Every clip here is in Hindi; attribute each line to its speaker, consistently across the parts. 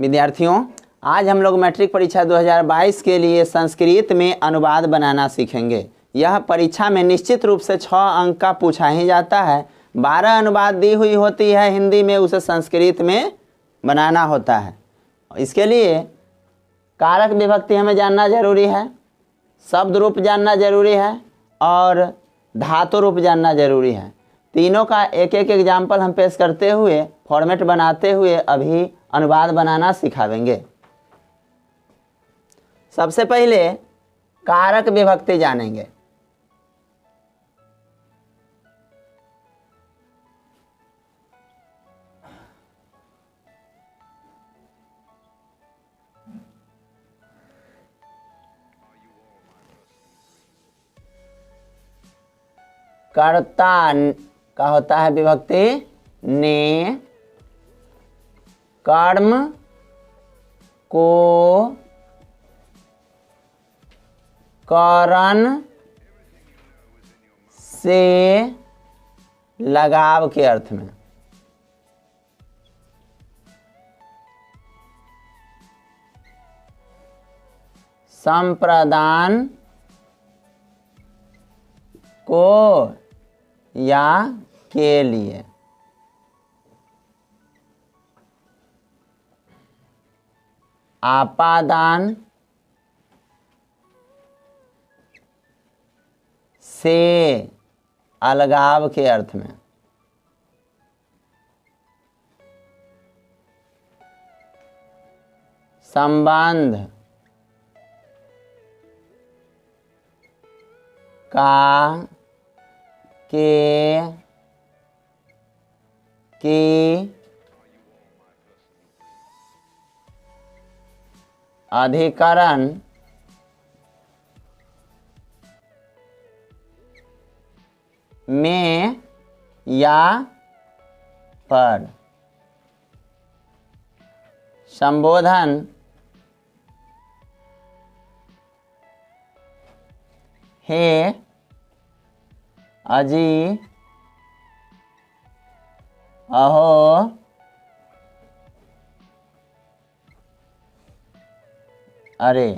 Speaker 1: विद्यार्थियों, आज हम लोग मैट्रिक परीक्षा 2022 के लिए संस्कृत में अनुवाद बनाना सीखेंगे। यह परीक्षा में निश्चित रूप से 6 अंक का पूछा ही जाता है। 12 अनुवाद दी हुई होती है हिंदी में, उसे संस्कृत में बनाना होता है। इसके लिए कारक विभक्ति हमें जानना जरूरी है, शब्द रूप जानना जरूरी है और धातु रूप जानना जरूरी है। तीनों का एक एक एग्जाम्पल हम पेश करते हुए, फॉर्मेट बनाते हुए अभी अनुवाद बनाना सिखावेंगे। सबसे पहले कारक विभक्ति जानेंगे। कर्ता का होता है विभक्ति ने, कर्म को कारण से लगाव के अर्थ में। संप्रदान को या के लिए। आपादान से अलगाव के अर्थ में। संबंध का के की अधिकरण में या पर। संबोधन हे, अजी, अहो, अरे।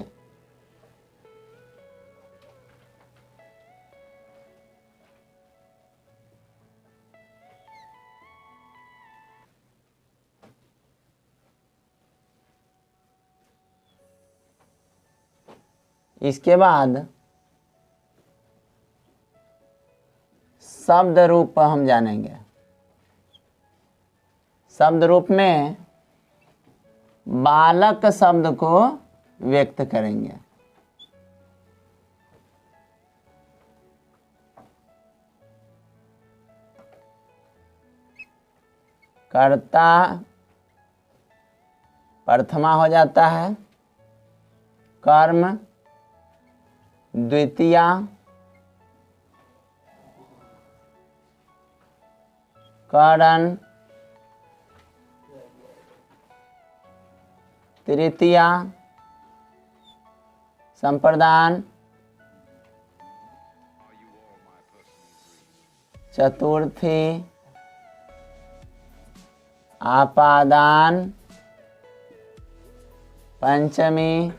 Speaker 1: इसके बाद शब्द रूप हम जानेंगे। शब्द रूप में बालक शब्द को व्यक्त करेंगे। कर्ता प्रथमा हो जाता है, कर्म द्वितीया, कारण तृतीया, संप्रदान चतुर्थी, आपादान पंचमी,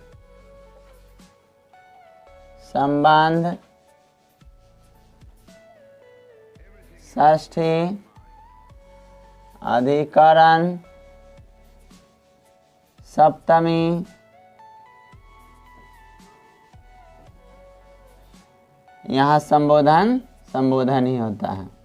Speaker 1: संबंध षष्ठी, अधिकरण सप्तमी, यहाँ संबोधन ही होता है।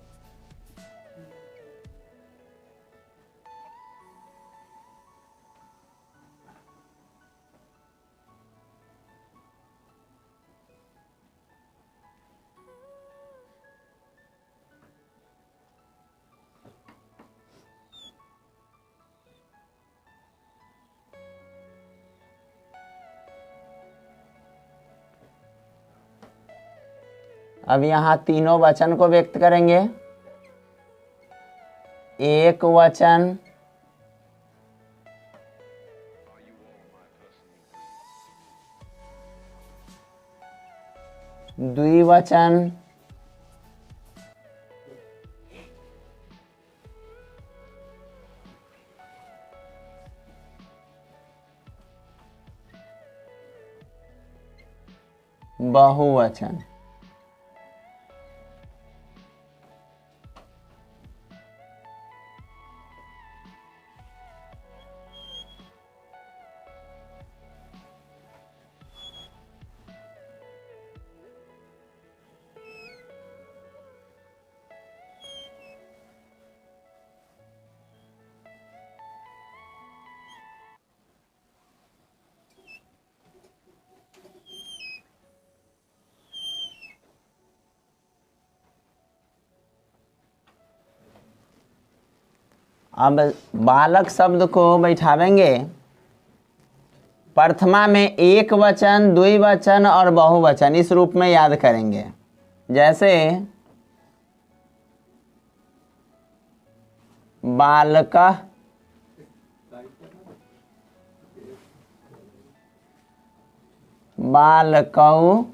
Speaker 1: अब यहाँ तीनों वचन को व्यक्त करेंगे। एक वचन, द्विवचन, बहुवचन। अब बालक शब्द को बैठावेंगे प्रथमा में एक वचन, द्विवचन और बहुवचन, इस रूप में याद करेंगे। जैसे बालकः, बालकौ,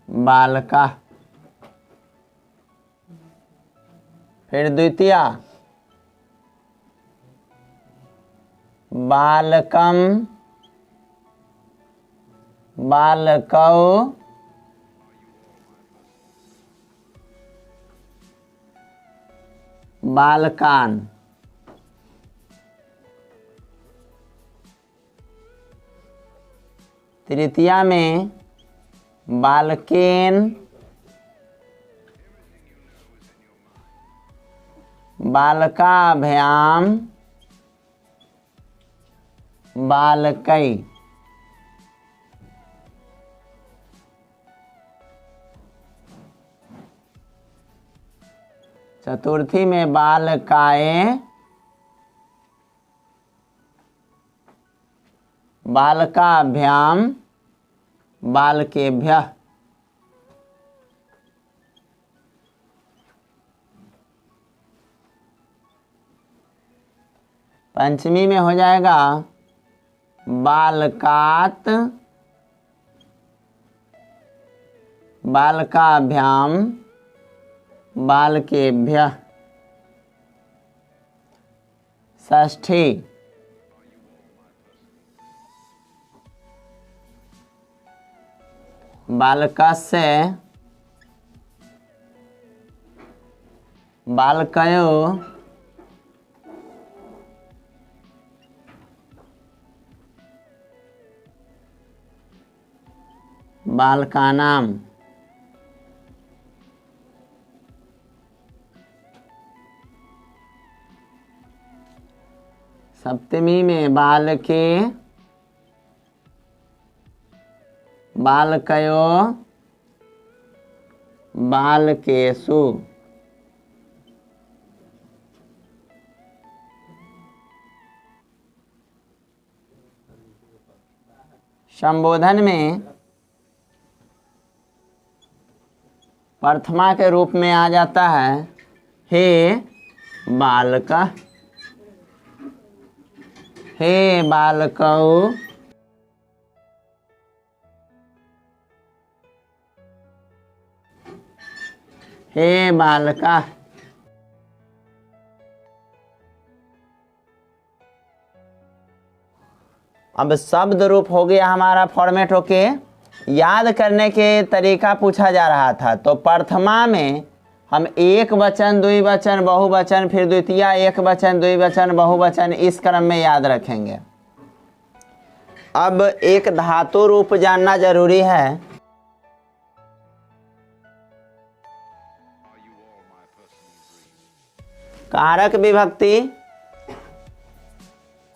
Speaker 1: बालका। फिर द्वितीया बालकम, बालकौ, बालकान। तृतीया में बालकेन, बालकाभ्याम, बालकै। चतुर्थी में बालकाए, बालकाभ्याम, बालकेभ्यः। पंचमी में हो जाएगा बालकात, बालकाभ्याम, बालकेभ्यः। षष्ठी बालकस्य, बालकयो, बालकानाम। सप्तमी में बालके, बालकयो, बालकेषु। संबोधन में प्रथमा के रूप में आ जाता है हे बालक, हे बालकौ, हे बालका। अब शब्द रूप हो गया हमारा फॉर्मेट होके। याद करने के तरीका पूछा जा रहा था, तो प्रथमा में हम एक वचन, द्विवचन, बहुवचन, फिर द्वितीया एक वचन, द्विवचन, बहुवचन, इस क्रम में याद रखेंगे। अब एक धातु रूप जानना जरूरी है। कारक विभक्ति,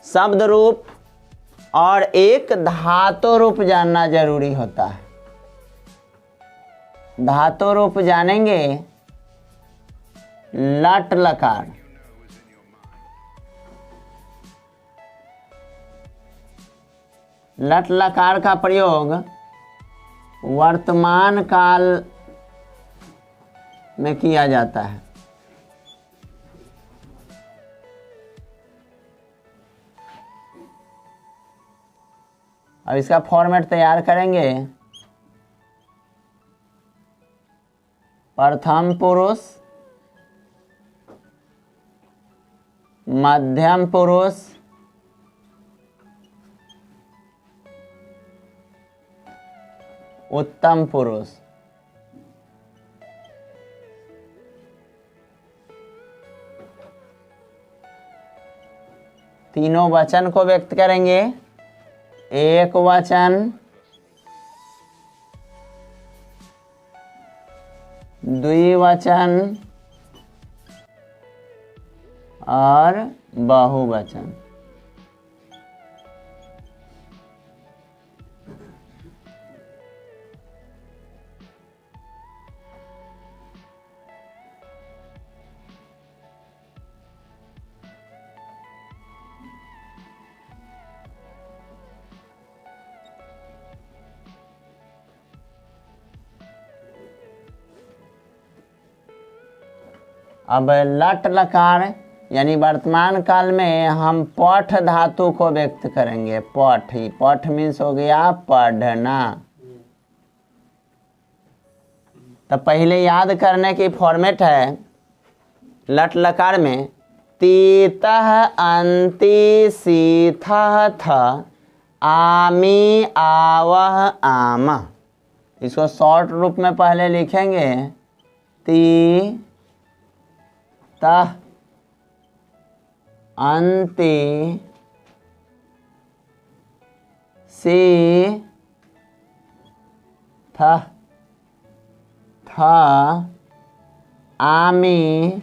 Speaker 1: शब्द रूप और एक धातु रूप जानना जरूरी होता है। धातु रूप जानेंगे लट लकार, लट लकार का प्रयोग वर्तमान काल में किया जाता है। अब इसका फॉर्मेट तैयार करेंगे। प्रथम पुरुष, मध्यम पुरुष, उत्तम पुरुष। तीनों वचन को व्यक्त करेंगे। एक वचन, द्विवचन और बहुवचन। अब लट लकार यानी वर्तमान काल में हम पठ धातु को व्यक्त करेंगे। पठ, पठ मीन्स हो गया पढ़ना। तो पहले याद करने की फॉर्मेट है लट लकार में तीतः अंति सीथः थ आमी आवह आम। इसको शॉर्ट रूप में पहले लिखेंगे ती तः अंति सी थ आमी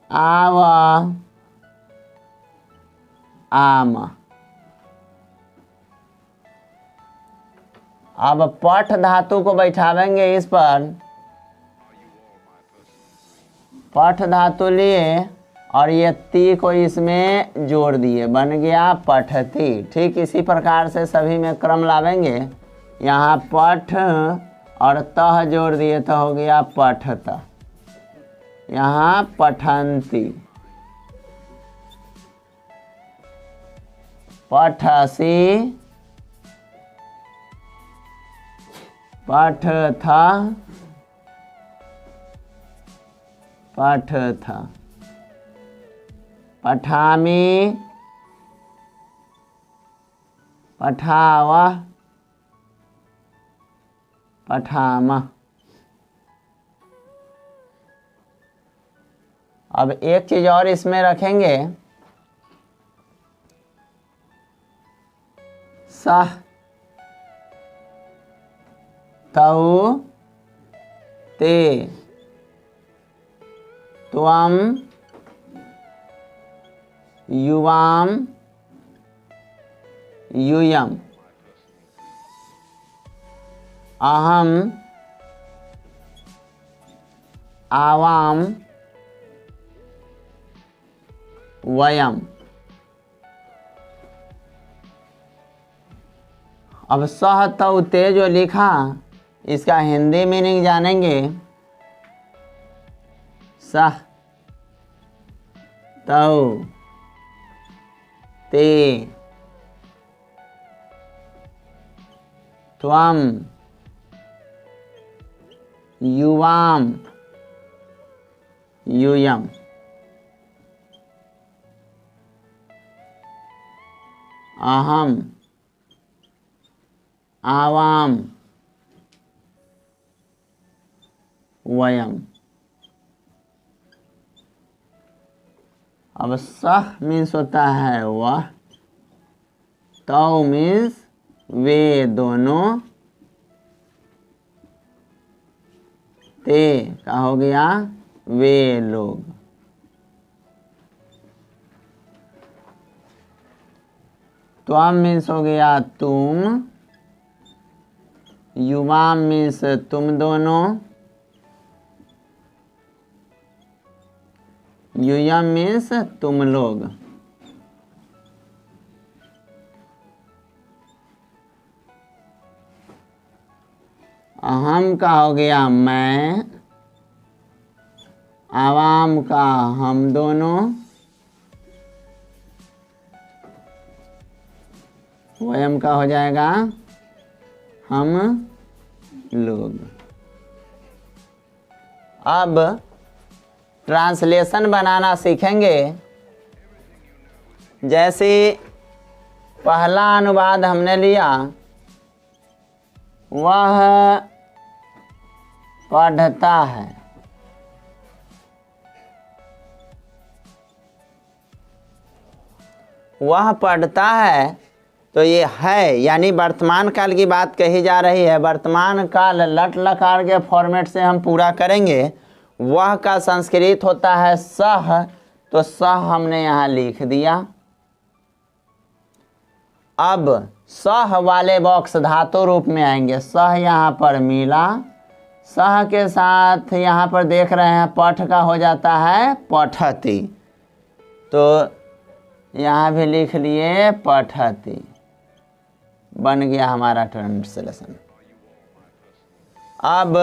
Speaker 1: आव आम। अब पठ धातु को बैठावेंगे इस पर। पठ धातु लिए और ये ती को इसमें जोड़ दिए, बन गया पठती। ठीक इसी प्रकार से सभी में क्रम लावेंगे। यहाँ पठ और तह जोड़ दिए तो हो गया पठत। यहाँ पठंती, पठसी, पठथ, पठथ, पठामि, पठावः, पठामः। अब एक चीज और इसमें रखेंगे, सह, तौ, ते, त्वं, युवाम, यूयम, अहम, आवाम, वयम। अब सह तौ ते जो लिखा इसका हिंदी मीनिंग जानेंगे। सह, तौ, ते, त्वं, युवाम, यूयम। अहम, आवाम, वयम। अब सह मीन्स होता है वह, तौ मीन्स वे दोनों, ते का हो गया वे लोग। त्वम मीन्स हो गया तुम, युवाम मीन्स तुम दोनों, यूयम मीन्स तुम लोग। अहम का हो गया मैं, आवाम का हम दोनों, वयम का हो जाएगा हम लोग। अब ट्रांसलेशन बनाना सीखेंगे। जैसे पहला अनुवाद हमने लिया, वह पढ़ता है। वह पढ़ता है, तो ये है यानी वर्तमान काल की बात कही जा रही है। वर्तमान काल लट लकार के फॉर्मेट से हम पूरा करेंगे। वह का संस्कृत होता है सह, तो सह हमने यहाँ लिख दिया। अब सह वाले बॉक्स धातु रूप में आएंगे। सह यहाँ पर मिला, सह के साथ यहाँ पर देख रहे हैं पठ का हो जाता है पठती, तो यहाँ भी लिख लिए पठती, बन गया हमारा ट्रांसलेशन। अब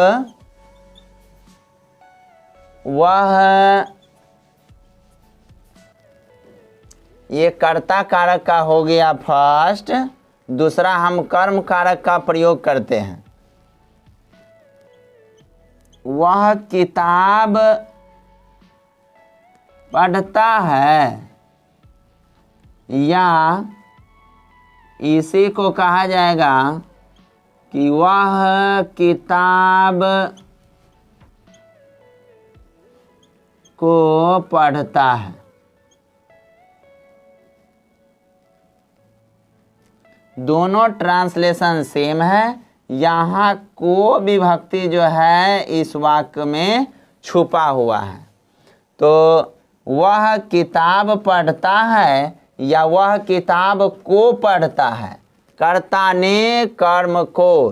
Speaker 1: वह, ये कर्ता कारक का हो गया फर्स्ट। दूसरा हम कर्म कारक का प्रयोग करते हैं। वह किताब पढ़ता है, या इसी को कहा जाएगा कि वह किताब को पढ़ता है। दोनों ट्रांसलेशन सेम है। यहाँ को विभक्ति जो है इस वाक्य में छुपा हुआ है। तो वह किताब पढ़ता है या वह किताब को पढ़ता है, कर्ता ने कर्म को,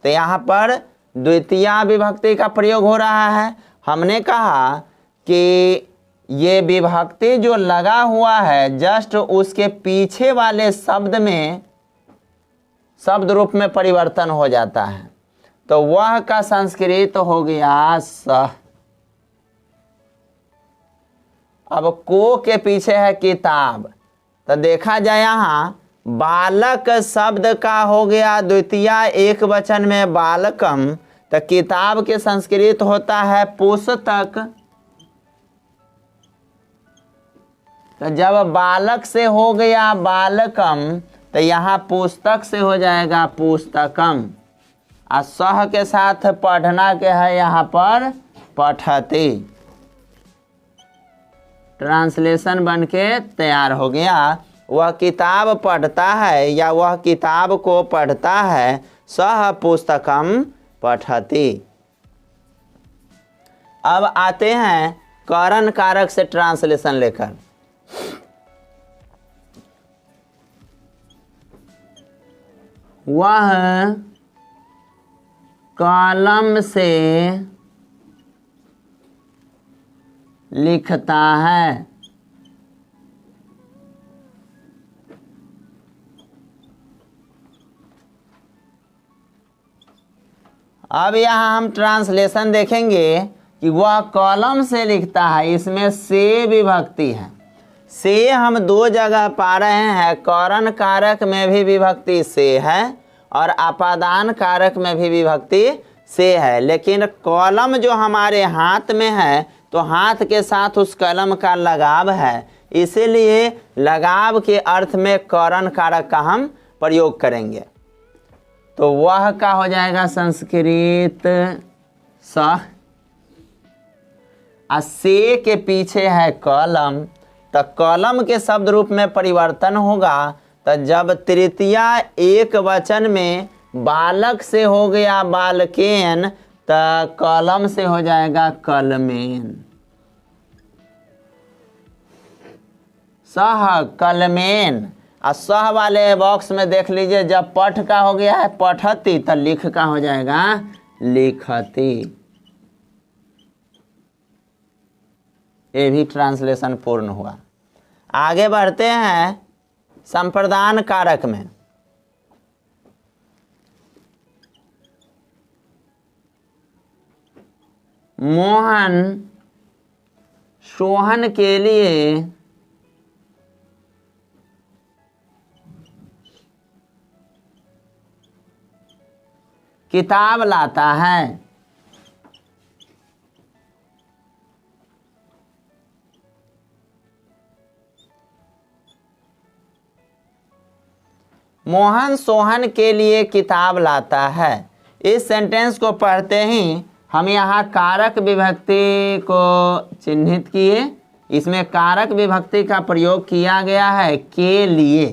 Speaker 1: तो यहाँ पर द्वितीय विभक्ति का प्रयोग हो रहा है। हमने कहा कि ये विभक्ति जो लगा हुआ है जस्ट उसके पीछे वाले शब्द में शब्द रूप में परिवर्तन हो जाता है। तो वह का संस्कृत हो गया सह। अब को के पीछे है किताब, तो देखा जाए यहाँ बालक शब्द का हो गया द्वितीय एक वचन में बालकम, तो किताब के संस्कृत होता है पुस्तक। तो जब बालक से हो गया बालकम, तो यहाँ पुस्तक से हो जाएगा पुस्तकम। और सह के साथ पढ़ना के है यहाँ पर पठती। ट्रांसलेशन बनके तैयार हो गया। वह किताब पढ़ता है या वह किताब को पढ़ता है, सह पुस्तकम पठती। अब आते हैं कारण कारक से ट्रांसलेशन लेकर। वह कलम से लिखता है। अब यहाँ हम ट्रांसलेशन देखेंगे कि वह कलम से लिखता है, इसमें से विभक्ति है। से हम दो जगह पा रहे हैं, कारण कारक में भी विभक्ति से है और अपादान कारक में भी विभक्ति से है। लेकिन कलम जो हमारे हाथ में है, तो हाथ के साथ उस कलम का लगाव है, इसीलिए लगाव के अर्थ में कारण कारक का हम प्रयोग करेंगे। तो वह का हो जाएगा संस्कृत सह। से के पीछे है कलम, तो कलम के शब्द रूप में परिवर्तन होगा। तो जब तृतीया एक वचन में बालक से हो गया बालकेन, तो कलम से हो जाएगा कलमेन। सह कलमेन। और सह वाले बॉक्स में देख लीजिए, जब पठ का हो गया है पठती, तो लिख का हो जाएगा लिखती। ये भी ट्रांसलेशन पूर्ण हुआ। आगे बढ़ते हैं संप्रदान कारक में। मोहन सोहन के लिए किताब लाता है। मोहन सोहन के लिए किताब लाता है। इस सेंटेंस को पढ़ते ही हम यहाँ कारक विभक्ति को चिन्हित किए। इसमें कारक विभक्ति का प्रयोग किया गया है के लिए।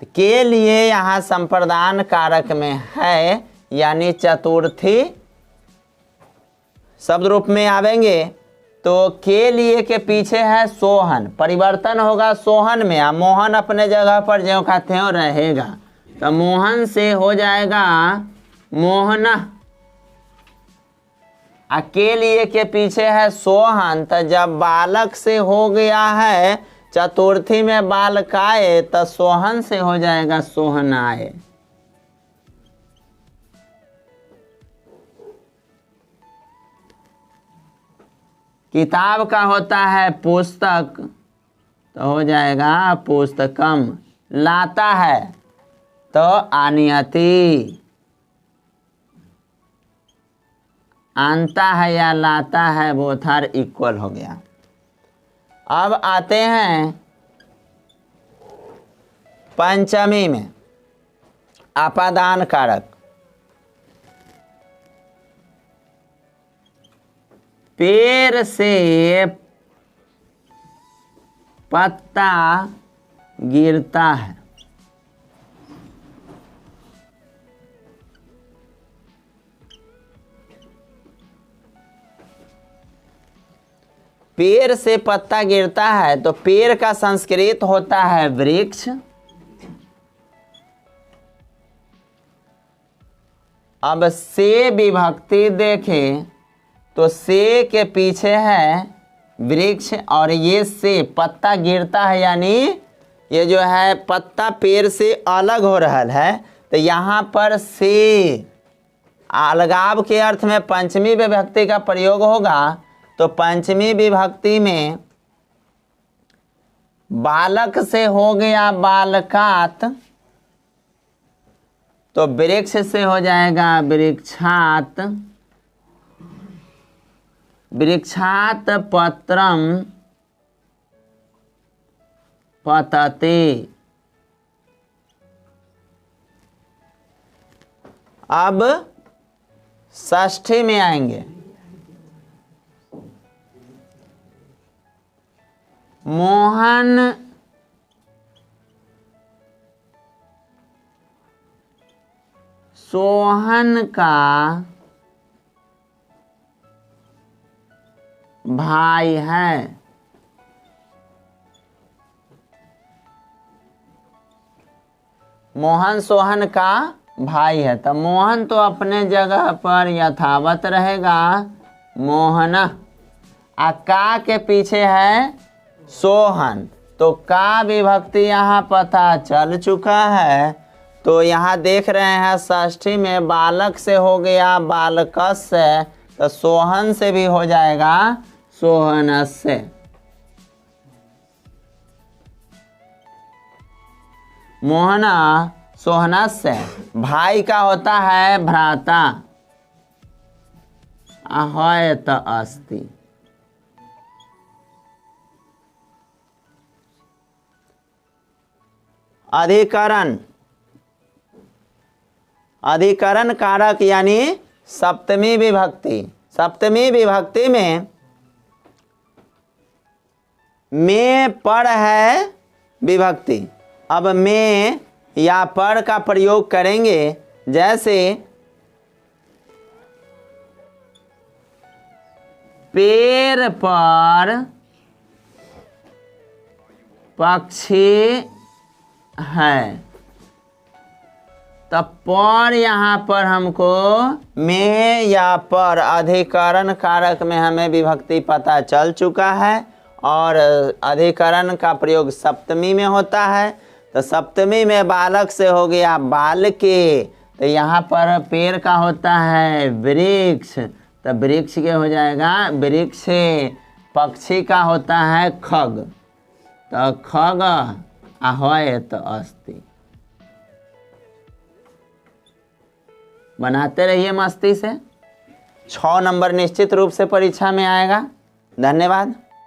Speaker 1: के लिए यहाँ संप्रदान कारक में है, यानी चतुर्थी शब्द रूप में आवेंगे। तो के लिए के पीछे है सोहन, परिवर्तन होगा सोहन में, मोहन अपने जगह पर ज्यों का त्यों रहेगा। तो मोहन से हो जाएगा मोहना। के लिए के पीछे है सोहन, तो जब बालक से हो गया है चतुर्थी में बालकाए, तो सोहन से हो जाएगा सोहनाए। किताब का होता है पुस्तक, तो हो जाएगा पुस्तकम। लाता है तो आनियति। आनता है या लाता है, बोथ आर इक्वल हो गया। अब आते हैं पंचमी में, अपादान कारक। पेड़ से पत्ता गिरता है। पेड़ से पत्ता गिरता है, तो पेड़ का संस्कृत होता है वृक्ष। अब से विभक्ति देखें तो से के पीछे है वृक्ष, और ये से पत्ता गिरता है, यानी ये जो है पत्ता पेड़ से अलग हो रहा है। तो यहाँ पर से अलगाव के अर्थ में पंचमी विभक्ति का प्रयोग होगा। तो पंचमी विभक्ति में बालक से हो गया बालकात, तो वृक्ष से हो जाएगा वृक्षात। वृक्षात पत्रम पतते। अब षष्ठी में आएंगे। मोहन सोहन का भाई है। मोहन सोहन का भाई है, तो मोहन तो अपने जगह पर यथावत रहेगा मोहना। का के पीछे है सोहन, तो का विभक्ति यहाँ पता चल चुका है। तो यहाँ देख रहे हैं षष्ठी में बालक से हो गया बालकस से, तो सोहन से भी हो जाएगा सोहनस से। मोहना सोहनस से। भाई का होता है भ्राता, अहयत अस्ति। अधिकरण, अधिकरण कारक यानी सप्तमी विभक्ति। सप्तमी विभक्ति में पर है विभक्ति। अब में या पर का प्रयोग करेंगे, जैसे पेड़ पर पक्षी है, तब पर यहाँ पर हमको में या पर अधिकरण कारक में हमें विभक्ति पता चल चुका है, और अधिकरण का प्रयोग सप्तमी में होता है। तो सप्तमी में बालक से हो गया बालके, तो यहाँ पर पेड़ का होता है वृक्ष, तो वृक्ष के हो जाएगा वृक्ष। पक्षी का होता है खग, तो खग अहयत अस्ति। बनाते रहिए मस्ती से। 6 नंबर निश्चित रूप से परीक्षा में आएगा। धन्यवाद।